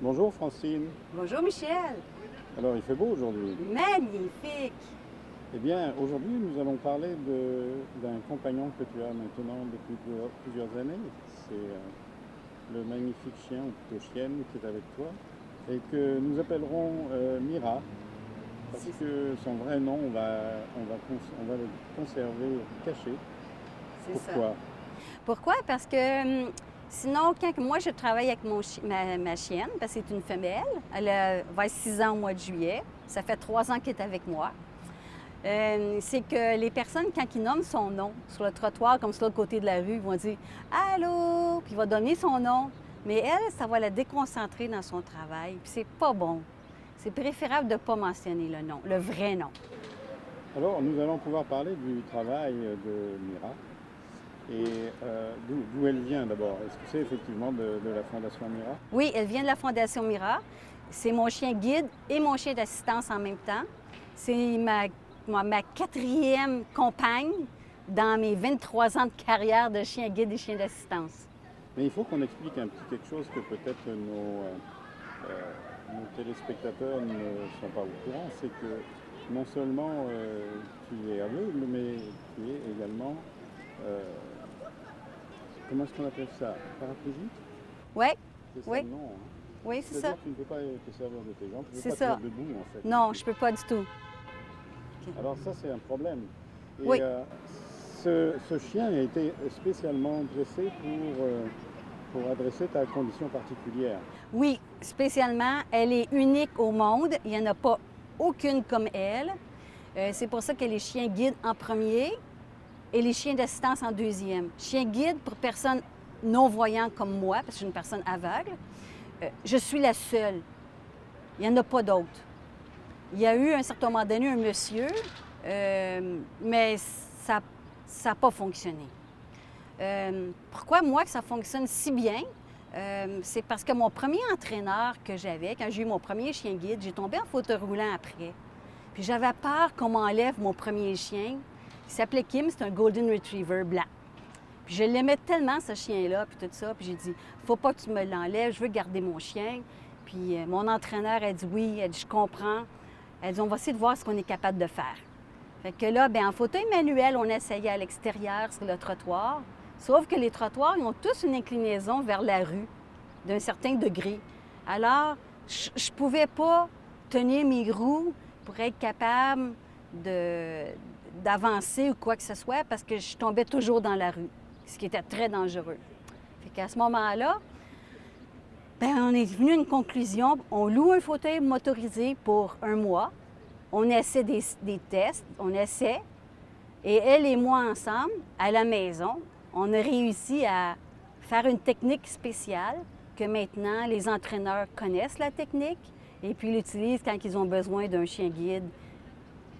Bonjour Francine. Bonjour Michel. Alors il fait beau aujourd'hui. Magnifique. Eh bien aujourd'hui nous allons parler d'un compagnon que tu as maintenant depuis plusieurs années. C'est le magnifique chien, ou plutôt chienne, qui est avec toi et que nous appellerons Mira parce C'est que son vrai nom on va le conserver caché. c'est ça. Pourquoi? Pourquoi? Parce que sinon, quand moi je travaille avec ma chienne, parce que c'est une femelle, elle va avoir 6 ans au mois de juillet. Ça fait 3 ans qu'elle est avec moi. C'est que les personnes, quand ils nomment son nom sur le trottoir, comme sur le côté de la rue, ils vont dire «Allô?» Puis il va donner son nom. Mais elle, ça va la déconcentrer dans son travail. Puis c'est pas bon. C'est préférable de ne pas mentionner le nom, le vrai nom. Alors nous allons pouvoir parler du travail de Mira et d'où elle vient d'abord. Est-ce que c'est effectivement de la Fondation Mira? Oui, elle vient de la Fondation Mira. C'est mon chien guide et mon chien d'assistance en même temps. C'est ma quatrième compagne dans mes 23 ans de carrière de chien guide et chien d'assistance. Mais il faut qu'on explique un petit quelque chose que peut-être nos téléspectateurs ne sont pas au courant, c'est que non seulement tu es aveugle, mais tu es également, euh, comment est-ce qu'on appelle ça? Paraplégique? Oui, C'est ça oui, le nom, hein? oui, c'est C'est-à-dire ça. que tu ne peux pas te servir de tes jambes, tu ne peux C'est pas te ça. mettre debout en fait. Non, je peux pas du tout. Alors ça c'est un problème. Et Oui, ce chien a été spécialement dressé pour adresser ta condition particulière. oui, spécialement, elle est unique au monde. Il n'y en a pas aucune comme elle. C'est pour ça que les chiens guides en premier et les chiens d'assistance en deuxième. Chien guide pour personnes non-voyantes comme moi, parce que je suis une personne aveugle. Je suis la seule. Il n'y en a pas d'autres. Il y a eu à un certain moment donné un monsieur, mais ça n'a pas fonctionné. Pourquoi moi que ça fonctionne si bien? C'est parce que mon premier entraîneur que j'avais, quand j'ai eu mon premier chien guide, j'ai tombé en fauteuil roulant après. Puis j'avais peur qu'on m'enlève mon premier chien. Il s'appelait Kim, c'est un Golden Retriever blanc. Puis je l'aimais tellement, ce chien-là, puis tout ça. Puis j'ai dit, faut pas que tu me l'enlèves, je veux garder mon chien. Puis mon entraîneur a dit oui, elle dit, je comprends. Elle dit, on va essayer de voir ce qu'on est capable de faire. Fait que là, bien, en fauteuil manuel, on essayait à l'extérieur sur le trottoir. Sauf que les trottoirs, ils ont tous une inclinaison vers la rue d'un certain degré. Alors, je ne pouvais pas tenir mes roues pour être capable d'avancer ou quoi que ce soit parce que je tombais toujours dans la rue, ce qui était très dangereux. Fait qu'à ce moment-là, bien, on est venu à une conclusion. On loue un fauteuil motorisé pour 1 mois. On essaie des tests, on essaie. Et elle et moi ensemble, à la maison, on a réussi à faire une technique spéciale que maintenant les entraîneurs connaissent la technique et puis l'utilisent quand ils ont besoin d'un chien guide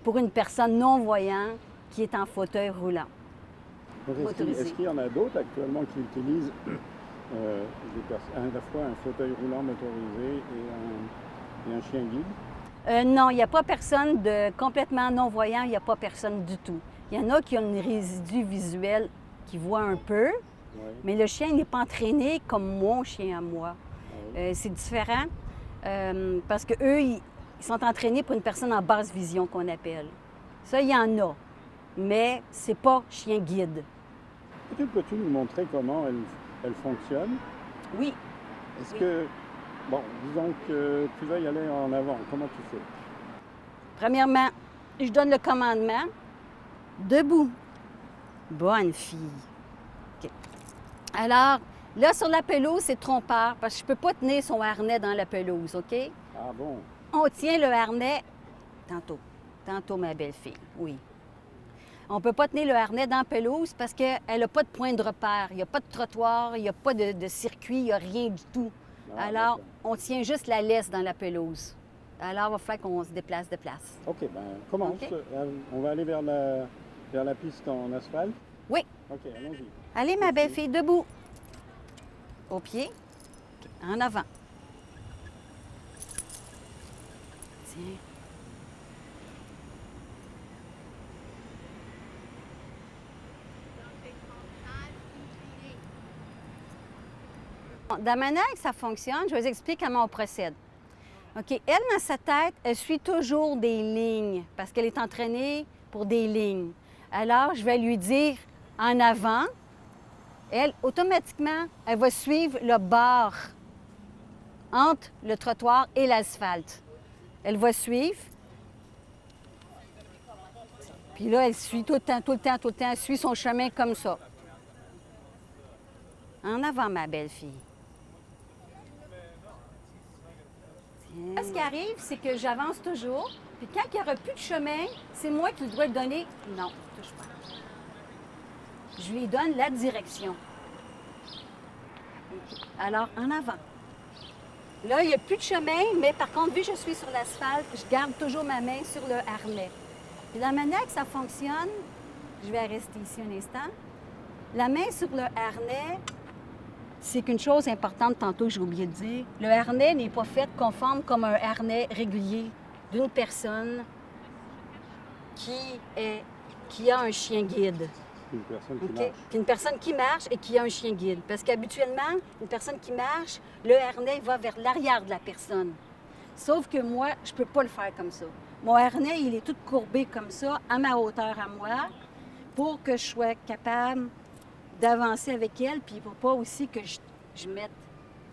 pour une personne non-voyante qui est en fauteuil roulant Donc motorisé. est-ce qu'il y en a d'autres actuellement qui utilisent à la fois un fauteuil roulant motorisé et un chien guide? Non, il n'y a pas personne de complètement non-voyant, il n'y a pas personne du tout. Il y en a qui ont une résidus visuelle qui voit un peu, Oui. mais le chien n'est pas entraîné comme mon chien à moi. Ah oui. C'est différent parce qu'eux, ils sont entraînés pour une personne en basse vision qu'on appelle. Ça, il y en a, mais c'est pas chien guide. Peux-tu nous montrer comment elle fonctionne? Oui, Est-ce oui. que, bon, disons que tu vas y aller en avant, comment tu fais? Premièrement, je donne le commandement. Debout. Bonne fille. OK. Alors, là, sur la pelouse, c'est trompeur parce que je ne peux pas tenir son harnais dans la pelouse, OK? Ah bon? On tient le harnais tantôt. Tantôt, ma belle-fille, oui. On ne peut pas tenir le harnais dans la pelouse parce qu'elle n'a pas de point de repère. Il n'y a pas de trottoir, il n'y a pas de circuit, il n'y a rien du tout. Ah, Alors, d'accord. on tient juste la laisse dans la pelouse. Alors, il va falloir qu'on se déplace de place. Ok, ben commence. OK. On va aller vers la piste en asphalte. Oui. Ok, allons-y. Allez, ma belle-fille, debout. Au pied. En avant. Tiens. De la manière que ça fonctionne, je vais vous expliquer comment on procède. OK, elle, dans sa tête, elle suit toujours des lignes parce qu'elle est entraînée pour des lignes. Alors, je vais lui dire en avant. Elle, automatiquement, elle va suivre le bord entre le trottoir et l'asphalte. Elle va suivre. Puis là, elle suit tout le temps, elle suit son chemin comme ça. En avant, ma belle-fille. Ce qui arrive, c'est que j'avance toujours. Puis quand il n'y aura plus de chemin, c'est moi qui dois donner. Non, touche pas. Je lui donne la direction. Alors, en avant. Là, il n'y a plus de chemin, mais par contre, vu que je suis sur l'asphalte, je garde toujours ma main sur le harnais. Puis la manière que ça fonctionne, je vais rester ici un instant. La main sur le harnais, c'est qu'une chose importante tantôt, j'ai oublié de dire. Le harnais n'est pas fait conforme comme un harnais régulier d'une personne qui a un chien guide. Une personne qui OK? marche. Une personne qui marche et qui a un chien guide. Parce qu'habituellement, une personne qui marche, le harnais va vers l'arrière de la personne. Sauf que moi, je ne peux pas le faire comme ça. Mon harnais, il est tout courbé comme ça, à ma hauteur à moi, pour que je sois capable d'avancer avec elle, puis pour pas aussi que je mette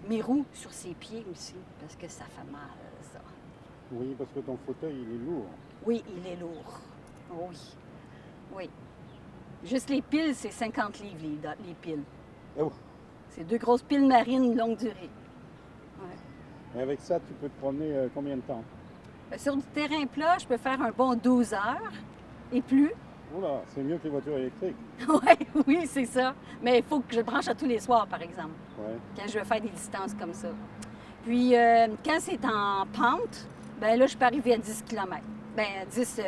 mes roues sur ses pieds aussi, parce que ça fait mal, ça. Oui, parce que ton fauteuil, il est lourd. Oui, il est lourd. Oui. Oui. Juste les piles, c'est 50 livres, les piles. Oh. C'est 2 grosses piles marines longue durée. Ouais. Et avec ça, tu peux te promener combien de temps? Sur du terrain plat, je peux faire un bon 12 heures et plus. Oula, c'est mieux que les voitures électriques. Oui, c'est ça. Mais il faut que je branche à tous les soirs, par exemple, Ouais. quand je veux faire des distances comme ça. Puis, quand c'est en pente, ben là, je peux arriver à 10 km. Ben, 10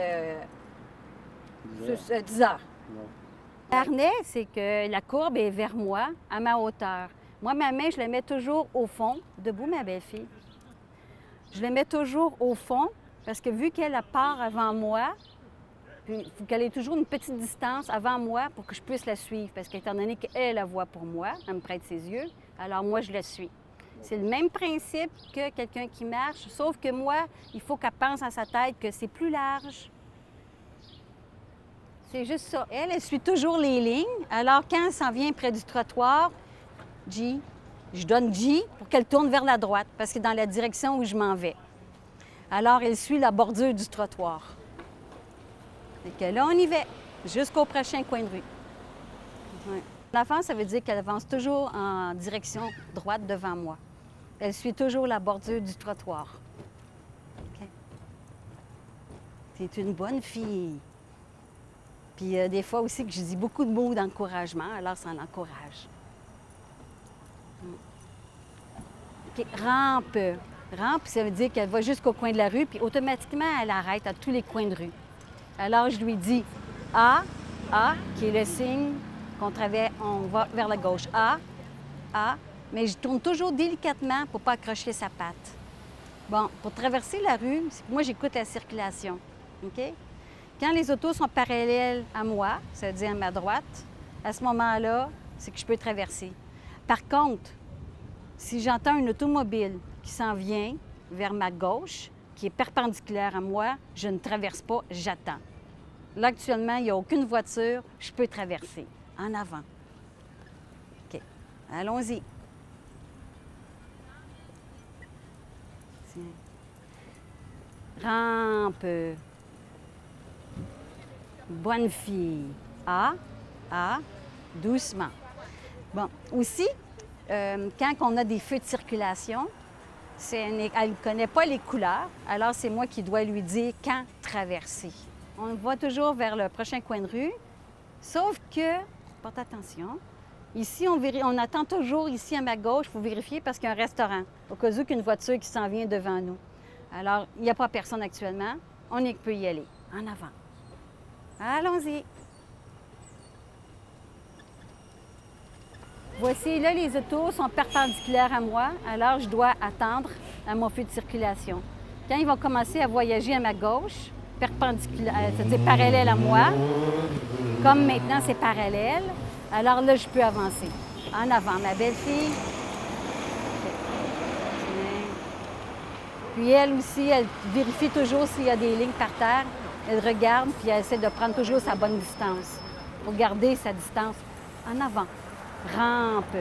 heures. Ouais. Harnais, c'est que la courbe est vers moi, à ma hauteur. Moi, ma main, je la mets toujours au fond. Debout, ma belle-fille. Je la mets toujours au fond parce que vu qu'elle part avant moi, il faut qu'elle ait toujours une petite distance avant moi pour que je puisse la suivre. Parce qu'étant donné qu'elle la voit pour moi, elle me prête ses yeux, alors moi, je la suis. C'est le même principe que quelqu'un qui marche, sauf que moi, il faut qu'elle pense à sa tête que c'est plus large. C'est juste ça. Elle suit toujours les lignes. Alors, quand elle s'en vient près du trottoir, je donne G pour qu'elle tourne vers la droite, parce que c'est dans la direction où je m'en vais. Alors, elle suit la bordure du trottoir. Et que là, on y va, jusqu'au prochain coin de rue. Ouais. L'avant, ça veut dire qu'elle avance toujours en direction droite devant moi. Elle suit toujours la bordure du trottoir. OK. C'est une bonne fille. Puis des fois aussi que je dis beaucoup de mots d'encouragement, alors ça l'encourage. OK, rampe. Rampe, ça veut dire qu'elle va jusqu'au coin de la rue, puis automatiquement, elle arrête à tous les coins de rue. Alors, je lui dis A, qui est le signe qu'on traverse, on va vers la gauche. A, mais je tourne toujours délicatement pour ne pas accrocher sa patte. Bon, pour traverser la rue, moi, j'écoute la circulation. OK? Quand les autos sont parallèles à moi, ça veut dire à ma droite, à ce moment-là, c'est que je peux traverser. Par contre, si j'entends une automobile qui s'en vient vers ma gauche, qui est perpendiculaire à moi, je ne traverse pas, j'attends. Là, actuellement, il n'y a aucune voiture, je peux traverser. En avant. OK. Allons-y. Tiens. Rampe. Bonne fille. A, doucement. Bon, aussi, quand on a des feux de circulation, elle ne connaît pas les couleurs, alors c'est moi qui dois lui dire quand traverser. On va toujours vers le prochain coin de rue, sauf que, porte attention, ici, on attend toujours ici à ma gauche, il faut vérifier parce qu'il y a un restaurant, au cas où qu'une voiture qui s'en vient devant nous. Alors, il n'y a pas personne actuellement, on peut y aller. En avant. Allons-y. Voici, là, les autos sont perpendiculaires à moi, alors je dois attendre à mon feu de circulation. Quand ils vont commencer à voyager à ma gauche, perpendiculaire, c'est-à-dire parallèle à moi, comme maintenant c'est parallèle, alors là, je peux avancer. En avant, ma belle-fille. Puis elle aussi, elle vérifie toujours s'il y a des lignes par terre. Elle regarde, puis elle essaie de prendre toujours sa bonne distance. Pour garder sa distance en avant. Rampe.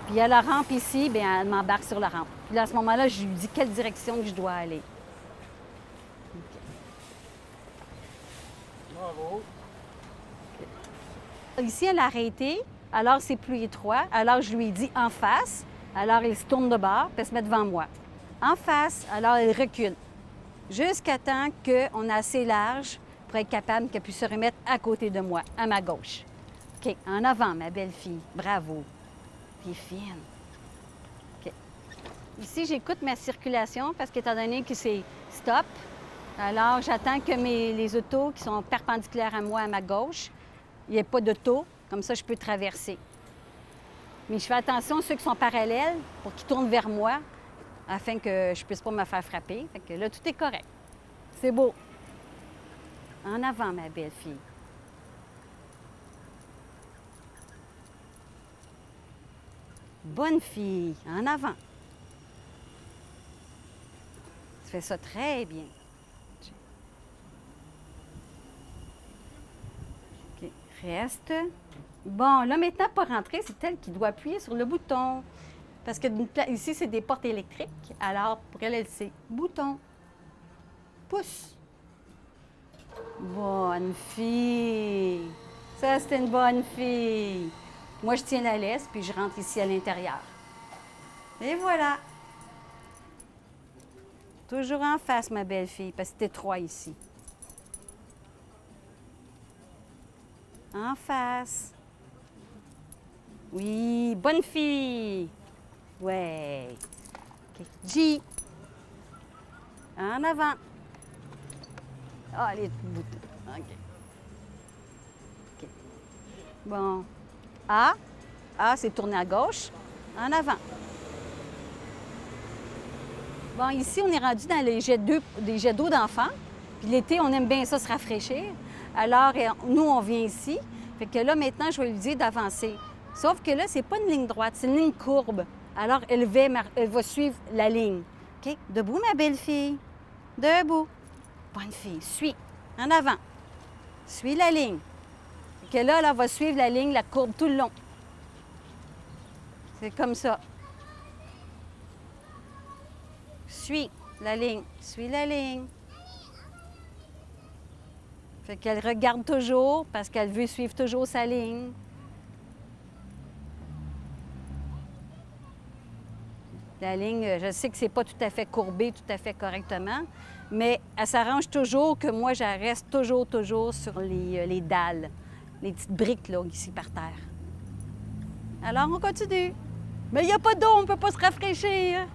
Puis il y a la rampe ici, bien, elle m'embarque sur la rampe. Puis là, à ce moment-là, je lui dis quelle direction que je dois aller. Bravo. Ici, elle a arrêté. Alors, c'est plus étroit. Alors, je lui ai dit en face. Alors, elle se tourne de bord, puis elle se met devant moi. En face. Alors, elle recule. Jusqu'à temps qu'on a assez large pour être capable qu'elle puisse se remettre à côté de moi, à ma gauche. OK. En avant, ma belle fille. Bravo. Puis fine. OK. Ici, j'écoute ma circulation parce qu'étant donné que c'est stop, alors j'attends que les autos qui sont perpendiculaires à moi, à ma gauche, il n'y ait pas d'auto. Comme ça, je peux traverser. Mais je fais attention à ceux qui sont parallèles pour qu'ils tournent vers moi afin que je ne puisse pas me faire frapper. Fait que là, tout est correct. C'est beau. En avant, ma belle fille. Bonne fille. En avant. Tu fais ça très bien. OK. Reste. Bon, là, maintenant, pour rentrer, c'est elle qui doit appuyer sur le bouton. Parce que ici, c'est des portes électriques. Alors, pour elle, c'est bouton. Pouce. Bonne fille. Ça, c'est une bonne fille. Moi, je tiens la laisse, puis je rentre ici à l'intérieur. Et voilà. Toujours en face, ma belle fille, parce que c'est étroit ici. En face. Oui, bonne fille. Ouais. OK. G. En avant. Ah, les boutons. OK. OK. Bon. A. A, c'est tourner à gauche. En avant. Bon, ici, on est rendu dans les des jets d'eau d'enfants. Puis l'été, on aime bien ça se rafraîchir. Alors, nous, on vient ici. Fait que là, maintenant, je vais lui dire d'avancer. Sauf que là, c'est pas une ligne droite, c'est une ligne courbe. Alors, elle va suivre la ligne. OK? Debout, ma belle-fille. Debout. Bonne fille. Suis. En avant. Suis la ligne. Fait que là, elle va suivre la ligne, la courbe tout le long. C'est comme ça. Suis la ligne. Suis la ligne. Fait qu'elle regarde toujours parce qu'elle veut suivre toujours sa ligne. La ligne, je sais que c'est pas tout à fait courbé, tout à fait correctement, mais elle s'arrange toujours que moi, je reste toujours sur les dalles, les petites briques là, ici par terre. Alors, on continue. Mais il n'y a pas d'eau, on ne peut pas se rafraîchir.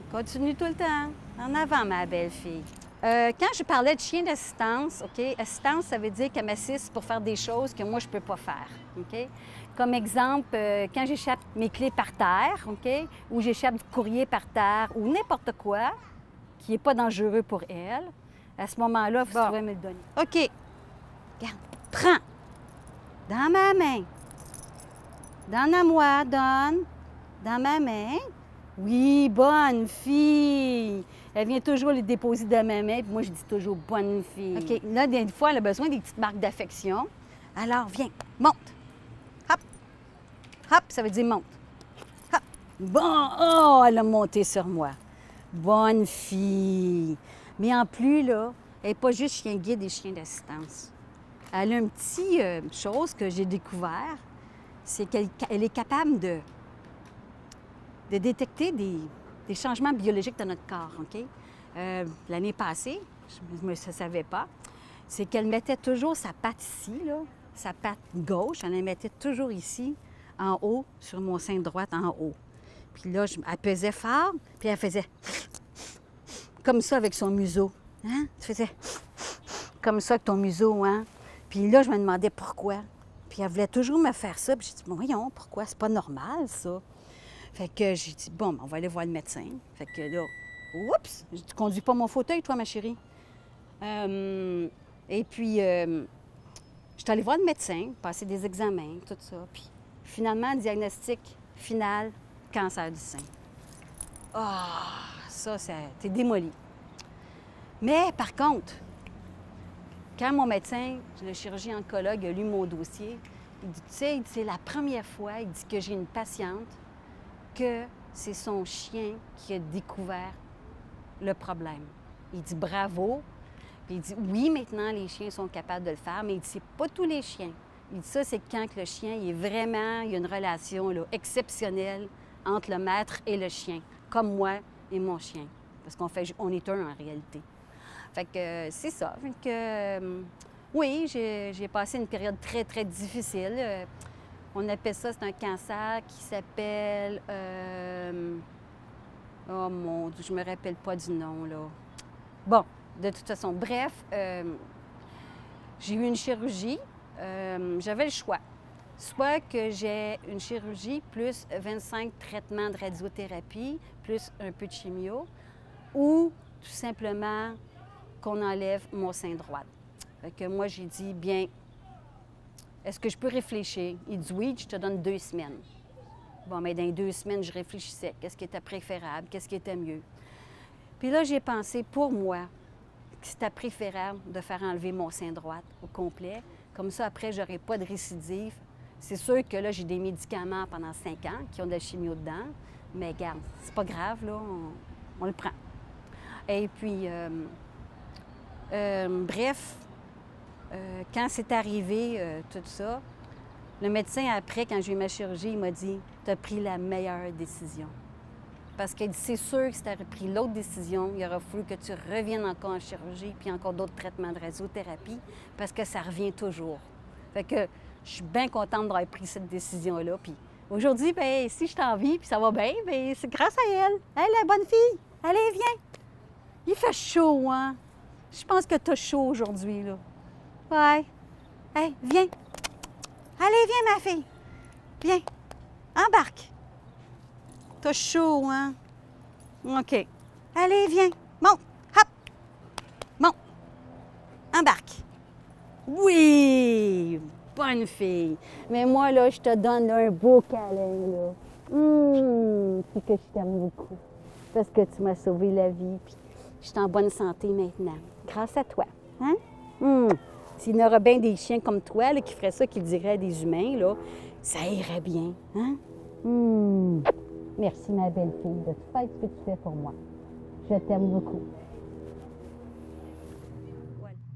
On continue tout le temps. En avant, ma belle-fille. Quand je parlais de chien d'assistance, OK, assistance, ça veut dire qu'elle m'assiste pour faire des choses que moi, je ne peux pas faire, OK? Comme exemple, quand j'échappe mes clés par terre, OK, ou j'échappe du courrier par terre, ou n'importe quoi qui n'est pas dangereux pour elle, à ce moment-là, vous pouvez me le donner. OK. Regarde, prends. Dans ma main. Donne à moi, donne. Dans ma main. Oui, bonne fille. Elle vient toujours les déposer dans ma main, puis moi, je dis toujours « bonne fille ». OK, là, des fois, elle a besoin des petites marques d'affection. Alors, viens, monte. Hop. Hop, ça veut dire monte. Hop. Bon, oh, elle a monté sur moi. Bonne fille. Mais en plus, là, elle n'est pas juste chien guide et chien d'assistance. Elle a une petite chose que j'ai découvert, c'est qu'elle est capable de détecter des changements biologiques dans notre corps, OK? L'année passée, je ne savais pas, c'est qu'elle mettait toujours sa patte ici, là, sa patte gauche, elle la mettait toujours ici, en haut, sur mon sein droit, en haut. Puis là, elle pesait fort, puis elle faisait comme ça avec son museau. Hein? Tu faisais comme ça avec ton museau, hein? Puis là, je me demandais pourquoi. Puis elle voulait toujours me faire ça, puis j'ai dit, voyons, pourquoi? C'est pas normal, ça. Fait que j'ai dit, bon, on va aller voir le médecin. Fait que là, oups, tu conduis pas mon fauteuil, toi, ma chérie. Et puis, je suis allée voir le médecin, passer des examens, tout ça. Puis finalement, diagnostic final, cancer du sein. Ah, ça, t'es démoli. Mais par contre, quand mon médecin, le chirurgien oncologue, a lu mon dossier, il dit, tu sais, il dit, c'est la première fois, il dit que j'ai une patiente que c'est son chien qui a découvert le problème. Il dit bravo. Puis il dit oui, maintenant les chiens sont capables de le faire, mais il dit c'est pas tous les chiens. Il dit ça, c'est quand que le chien il est vraiment, il y a une relation là, exceptionnelle entre le maître et le chien, comme moi et mon chien. Parce on est un en réalité. Fait que c'est ça. Fait que, oui, j'ai passé une période très, très difficile. On appelle ça, c'est un cancer qui s'appelle... oh mon Dieu, je me rappelle pas du nom, là. Bon, de toute façon, bref, j'ai eu une chirurgie. J'avais le choix. Soit que j'ai une chirurgie plus 25 traitements de radiothérapie, plus un peu de chimio, ou tout simplement qu'on enlève mon sein droit. Fait que moi, j'ai dit, bien, est-ce que je peux réfléchir? Il dit oui, je te donne 2 semaines. Bon, mais dans les 2 semaines, je réfléchissais. Qu'est-ce qui était préférable? Qu'est-ce qui était mieux? Puis là, j'ai pensé, pour moi, que c'était préférable de faire enlever mon sein droit au complet. Comme ça, après, je n'aurai pas de récidive. C'est sûr que là, j'ai des médicaments pendant 5 ans qui ont de la chimio dedans. Mais regarde, c'est pas grave, là, on le prend. Et puis, bref, quand c'est arrivé, tout ça, le médecin, après, quand j'ai eu ma chirurgie, il m'a dit « Tu as pris la meilleure décision. » Parce qu'il dit « C'est sûr que si tu aurais pris l'autre décision, il aurait fallu que tu reviennes encore en chirurgie puis encore d'autres traitements de radiothérapie parce que ça revient toujours. » Fait que je suis bien contente d'avoir pris cette décision-là. Puis aujourd'hui, bien, si je t'en vis puis ça va bien, bien, c'est grâce à elle. Elle, la bonne fille. Allez, viens. Il fait chaud, hein? Je pense que tu as chaud aujourd'hui, là. Ouais. Hey, viens. Allez, viens, ma fille. Viens. Embarque. T'as chaud, hein? OK. Allez, viens. Monte. Hop. Monte. Embarque. Oui. Bonne fille. Mais moi, là, je te donne un beau câlin, là. Puis que je t'aime beaucoup. Parce que tu m'as sauvé la vie. Puis je suis en bonne santé maintenant. Grâce à toi. Hein? S'il y en aurait bien des chiens comme toi là, qui feraient ça, qui diraient à des humains, là, ça irait bien. Hein? Merci, ma belle-fille, de tout faire ce que tu fais pour moi. Je t'aime beaucoup.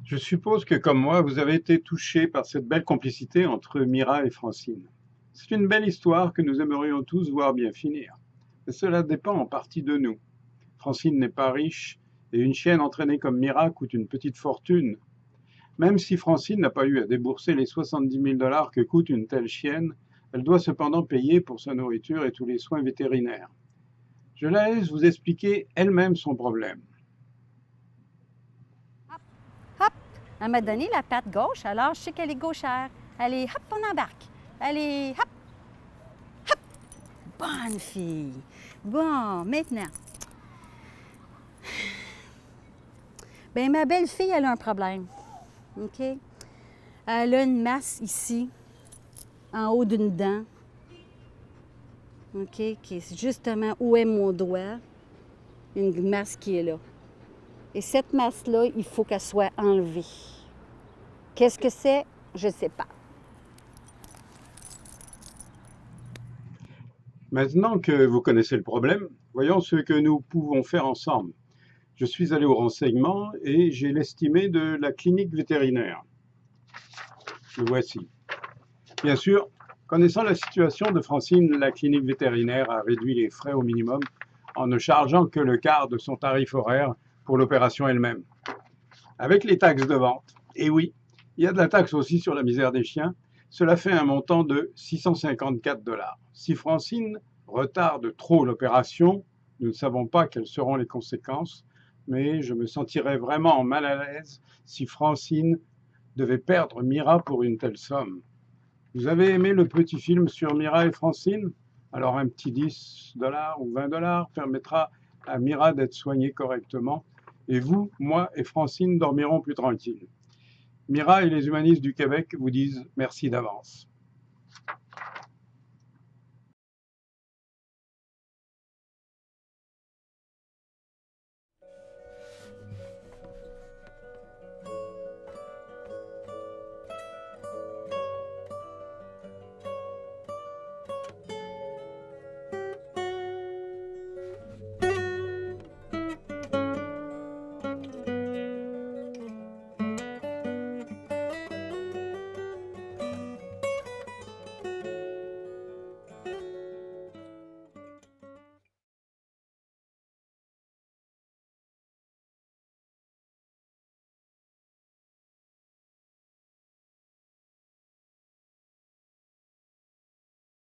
Je suppose que, comme moi, vous avez été touché par cette belle complicité entre Mira et Francine. C'est une belle histoire que nous aimerions tous voir bien finir. Mais cela dépend en partie de nous. Francine n'est pas riche et une chienne entraînée comme Mira coûte une petite fortune. Même si Francine n'a pas eu à débourser les 70 000 $ que coûte une telle chienne, elle doit cependant payer pour sa nourriture et tous les soins vétérinaires. Je la laisse vous expliquer elle-même son problème. Hop, hop. Elle m'a donné la patte gauche, alors je sais qu'elle est gauchère. Allez, hop, on embarque. Allez, hop, hop. Bonne fille. Bon, maintenant. Bien, ma belle-fille, elle a un problème. OK? Elle a une masse ici, en haut d'une dent. OK? Qui est justement où est mon doigt. Une masse qui est là. Et cette masse-là, il faut qu'elle soit enlevée. Qu'est-ce que c'est? Je ne sais pas. Maintenant que vous connaissez le problème, voyons ce que nous pouvons faire ensemble. Je suis allé au renseignement et j'ai l'estimé de la clinique vétérinaire. Le voici. Bien sûr, connaissant la situation de Francine, la clinique vétérinaire a réduit les frais au minimum en ne chargeant que le quart de son tarif horaire pour l'opération elle-même. Avec les taxes de vente, et oui, il y a de la taxe aussi sur la misère des chiens, cela fait un montant de 654 $. Si Francine retarde trop l'opération, nous ne savons pas quelles seront les conséquences, mais je me sentirais vraiment mal à l'aise si Francine devait perdre Mira pour une telle somme. Vous avez aimé le petit film sur Mira et Francine? Alors un petit 10 $ ou 20 $ permettra à Mira d'être soignée correctement et vous, moi et Francine dormirons plus tranquilles. Mira et les humanistes du Québec vous disent merci d'avance.